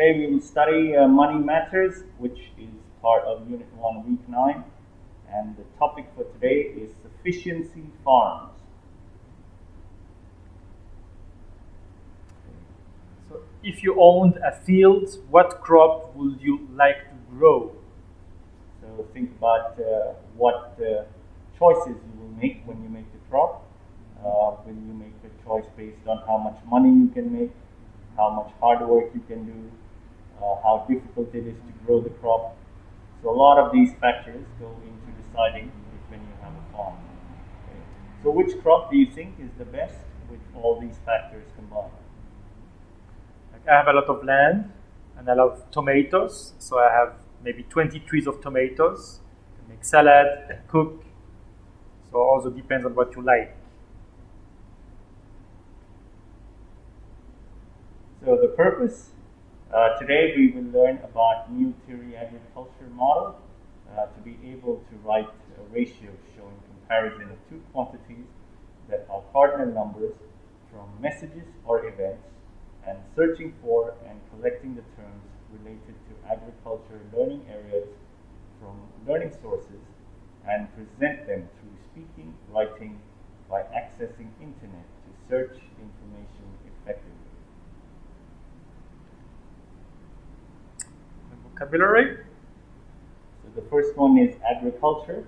today we will study Money Matters, which is part of Unit 1, Week 9. And the topic for today is Sufficiency Farms. So if you owned a field, what crop would you like to grow? So think about what choices you will make when you make the crop. Will you make a choice based on how much money you can make, how much hard work you can do, how difficult it is to grow the crop. So a lot of these factors go into deciding when you have a farm. Okay. So which crop do you think is the best with all these factors combined? Like I have a lot of land and I love tomatoes, so I have maybe 20 trees of tomatoes. I can make salad and cook. So it also depends on what you like. So the purpose, today we will learn about new theory agriculture model to be able to write a ratio showing comparison of two quantities that are cardinal numbers from messages or events and searching for and collecting the terms related to agriculture learning areas from learning sources and present them through speaking, writing, by accessing internet to search information effectively. Vocabulary. So the first one is agriculture.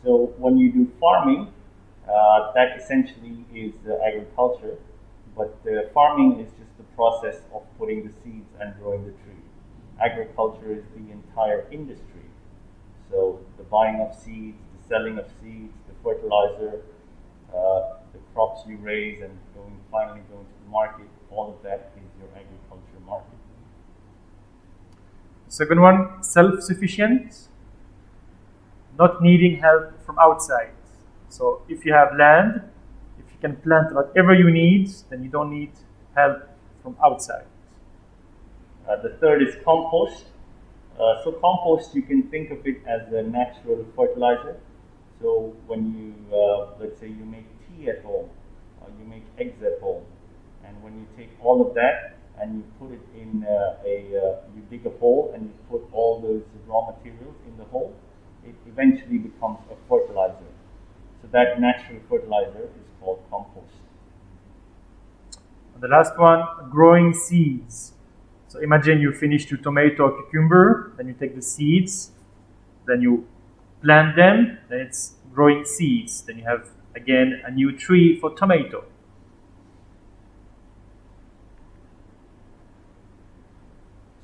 So when you do farming, that essentially is agriculture, but farming is just the process of putting the seeds and growing the tree. Agriculture is the entire industry. So the buying of seeds, the selling of seeds, the fertilizer, the crops you raise and finally going to the market, all of that is your agriculture market. Second one, self-sufficient, not needing help from outside. So if you have land, if you can plant whatever you need, then you don't need help from outside. The third is compost. So compost, you can think of it as a natural fertilizer. So when you, let's say you make tea at home, or you make eggs at home, and when you take all of that and you put it in you dig a hole and you put all those raw materials in the hole, it eventually becomes a fertilizer. So that natural fertilizer is called compost. And the last one, growing seeds. So imagine you finished your tomato or cucumber, then you take the seeds, then you plant them, then it's growing seeds. Then you have, again, a new tree for tomato.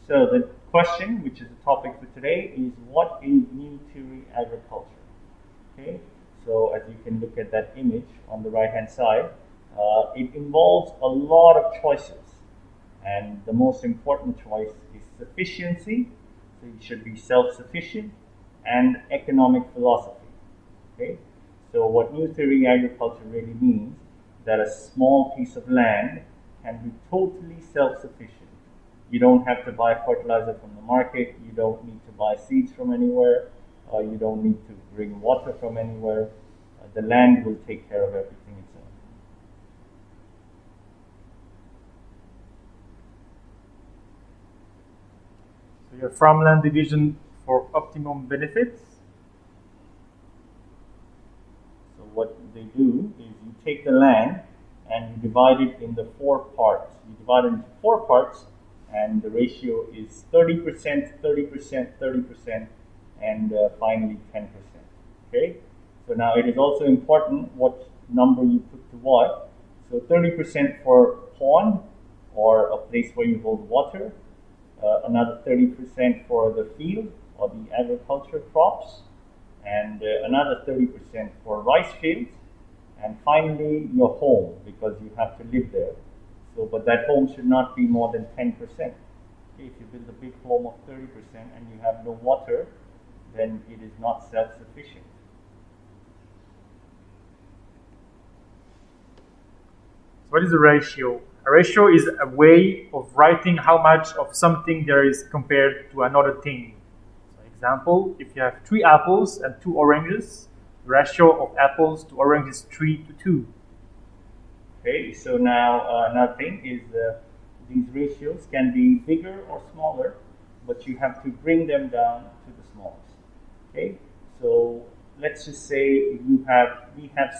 So the question, which is the topic for today, is what is new theory agriculture? Okay, so as you can look at that image on the right-hand side, it involves a lot of choices. And the most important choice is sufficiency, so you should be self-sufficient, and economic philosophy. Okay, so what new theory agriculture really means that a small piece of land can be totally self-sufficient. You don't have to buy fertilizer from the market, you don't need to buy seeds from anywhere, you don't need to bring water from anywhere. The land will take care of everything itself. So your farmland division for optimum benefits. So what they do is you take the land and you divide it into 4 parts. You divide it into 4 parts, and the ratio is 30%, 30%, 30%, and finally 10%. Okay? So now it is also important what number you put to what. So 30% for pond or a place where you hold water, another 30% for the field or the agriculture crops, and another 30% for rice fields, and finally your home, because you have to live there. So, but that home should not be more than 10%. Okay, if you build a big home of 30% and you have no water, then it is not self-sufficient. So what is a ratio? A ratio is a way of writing how much of something there is compared to another thing. So example, if you have 3 apples and 2 oranges, the ratio of apples to oranges is 3 to 2. Okay, so now another thing is these ratios can be bigger or smaller, but you have to bring them down to the smallest. Okay, so let's just say we have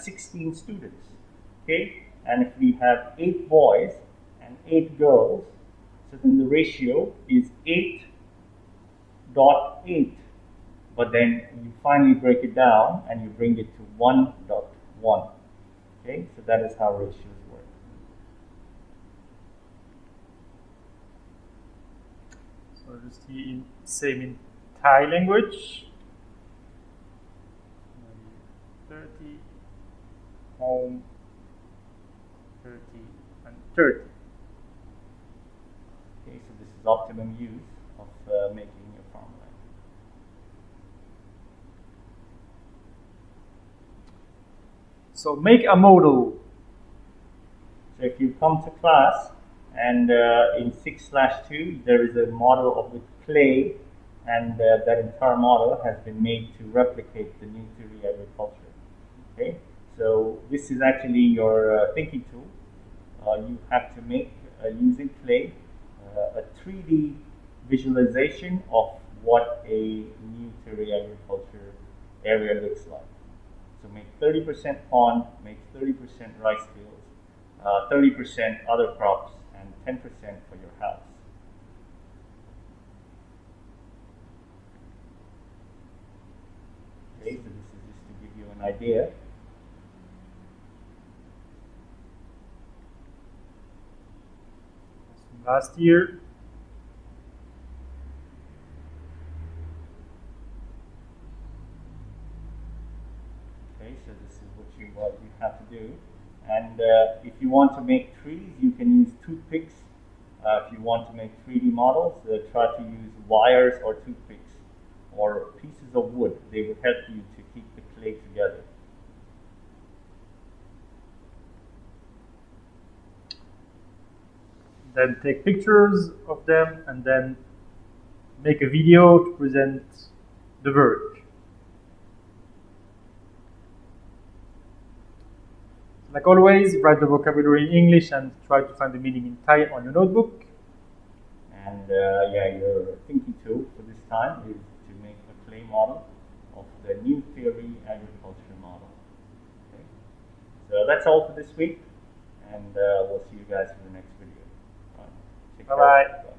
16 students. Okay, and if we have 8 boys and 8 girls, so then the ratio is 8.8. But then you finally break it down and you bring it to 1.1. Okay, so that is how ratios work. So just the same in Thai language. 30, home, 30, and 30. Okay, so this is optimum use of making your formula. So make a model. So if you come to class and in 6/2 there is a model of the clay, and that entire model has been made to replicate the new theory agriculture. Okay, so this is actually your thinking tool. You have to make using clay a 3D visualization of what a new theory agriculture area looks like. So make 30% pond, make 30% rice fields, 30% other crops, and 10% for your house. Okay, so this is just to give you an idea. Last year. Okay, so this is what you have to do. And if you want to make trees, you can use toothpicks. If you want to make 3D models, try to use wires or toothpicks or pieces of wood. They will help you to keep the clay together. Then take pictures of them and then make a video to present the work. Like always, write the vocabulary in English and try to find the meaning in Thai on your notebook. And your thinking tool for this time is to make a clay model of the new theory agriculture model. Okay? So that's all for this week, and we'll see you guys in the next video. Take care. Bye-bye.